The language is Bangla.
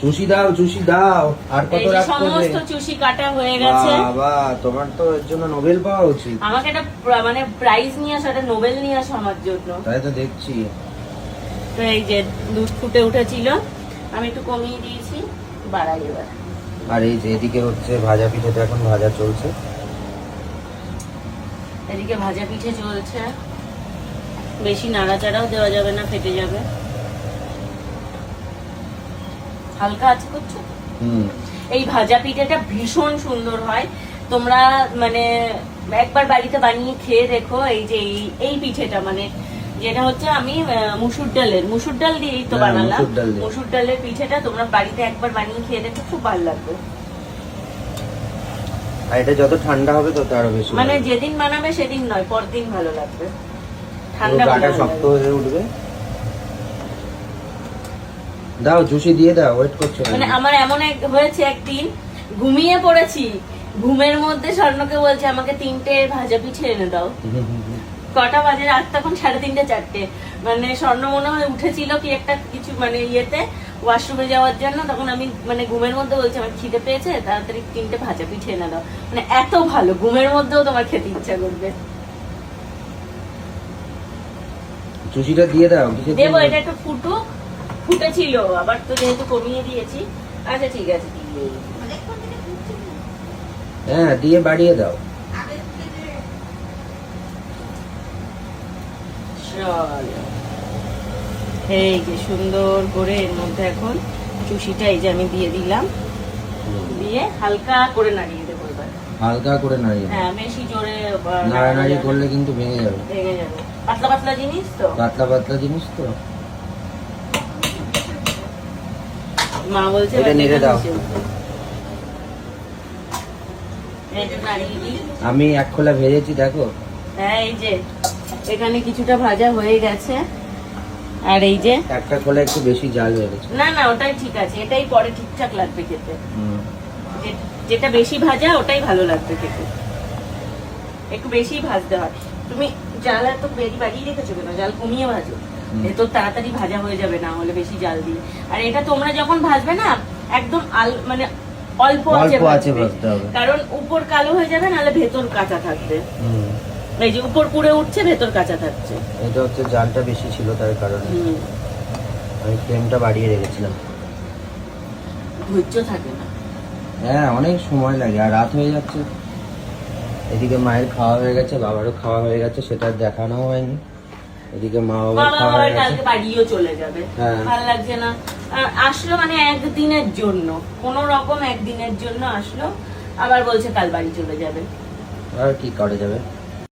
চুষি দাও আর কত রাত করবে? সমস্ত চুষি কাটা হয়ে গেছে। বাবা তোমার তো এর জন্য নোবেল পাওয়া উচিত। আমাকে একটা মানে প্রাইজ নিয়ে আসো, একটা নোবেল নিয়ে আসো আমার জন্য। তাই তো দেখছি। তো এই যে দুধ ফুটে উঠেছিল, আমি একটু কমিয়ে দিয়েছি, বাড়াই এবার। আর এই যে এদিকে হচ্ছে ভাজা পিঠেটা এখন ভাজা চলছে। এদিকে ভাজা পিঠে চলছে, বেশি নাড়াচাড়াও দেওয়া যাবে না, ফেটে যাবে। হালকা আছে করছো। এই ভাজা পিঠেটা ভীষণ সুন্দর হয়, তোমরা মানে একবার বাড়িতে বানিয়ে খেয়ে দেখো। এই যে এই পিঠেটা মানে যেটা হচ্ছে আমি মুসুর ডাল দিয়েই তো বানালাম। মুসুর ডালের পিঠেটা তোমরা বাড়িতে একবার বানিয়ে খেয়ে দেখো, খুব ভালো লাগবে। আর এটা যত ঠান্ডা হবে তত আরো বেশি, মানে যেদিন বানাবে সেদিন নয়, পরদিন ভালো লাগবে। ঠান্ডা গাটা শক্ত হয়ে উঠবে। দাও জুসি দিয়ে দাও, ওয়েট করছো। মানে আমার এমন হয়েছে, একদিন ঘুমিয়ে পড়েছি, ঘুমের মধ্যে স্বর্ণকে বলছে আমাকে 3টে ভাজা পিঠে এনে দাও। কটা বাজে? রাত তখন 3:30 4টে। মানে স্বর্ণ মনে হয় উঠেছিল কি একটা কিছু মানে ইয়েতে ওয়াশরুমে যাওয়ার জন্য, তখন আমি মানে ঘুমের মধ্যে বলছি আমার খিদে পেয়েছে, তাড়াতাড়ি 3টে ভাজা পিঠে এনে দাও। মানে এত ভালো, ঘুমের মধ্যেও তোমার খেতে ইচ্ছা করবে। জুসিটা দিয়ে দাও। দেবো, এটা একটু ফুটেছিল, আবার তো যেহেতু কমিয়ে দিয়েছি। আচ্ছা ঠিক আছে, হ্যাঁ দিয়ে বাড়িয়ে দাও। এই যে সুন্দর করে এর মধ্যে এখন চুষিটা এই যে আমি দিয়ে দিলাম, দিয়ে হালকা করে নাড়িয়ে দেবো এবার। হালকা করে নাড়িয়ে, হ্যাঁ বেশি জোরে নাড়ানাড়ি করলে কিন্তু ভেঙে যাবে। পাতলা পাতলা জিনিস তো, পাতলা জিনিস তো। মা বলছে এটা নেড়ে দাও। আমি এক খোলা ভেজেছি দেখো। হ্যাঁ এই যে এখানে কিছুটা ভাজা হয়ে গেছে, আর এই যে একটা খোলা একটু বেশি জাল হয়ে গেছে। না ওটাই ঠিক আছে, এটাই পরে ঠিকঠাক লাগবে খেতে। যেটা বেশি ভাজা ওটাই ভালো লাগবে খেতে, একটু বেশি ভাজতে হয়। তুমি জাল এত বাড়িয়ে রেখেছো কেন? জাল কমিয়ে ভাজো, ভেতর তাড়াতাড়ি ভাজা হয়ে যাবে না হলে বেশি জাল দিয়ে। আর এটা তোমরা যখন ভাজবে না একদম মানে অল্প আছে ভাজতে হবে, কারণ উপর কালো হয়ে যাবে, নাহলে ভেতর কাঁচা থাকবে। এই যে উপর পুড়ে উঠছে, ভেতর কাঁচা থাকছে। এটা হচ্ছে জালটা বেশি ছিল তার কারণে আমি ফ্লেমটা বাড়িয়ে রেখেছিলাম। ধৈর্য থাকে না। হ্যাঁ অনেক সময় লাগে, আর রাত হয়ে যাচ্ছে। এদিকে মায়ের খাওয়া হয়ে গেছে, বাবারও খাওয়া হয়ে গেছে, সেটা দেখানো হয়নি। এদিকে মা বাবার খাওয়া হয়ে গেছে, কালকে বাড়িও চলে যাবে, ভালো লাগছে না। আসলো মানে একদিনের জন্য, কোন রকম একদিনের জন্য আসলো, আবার বলছে কাল বাড়ি চলে যাবে। আর কি করে যাবে।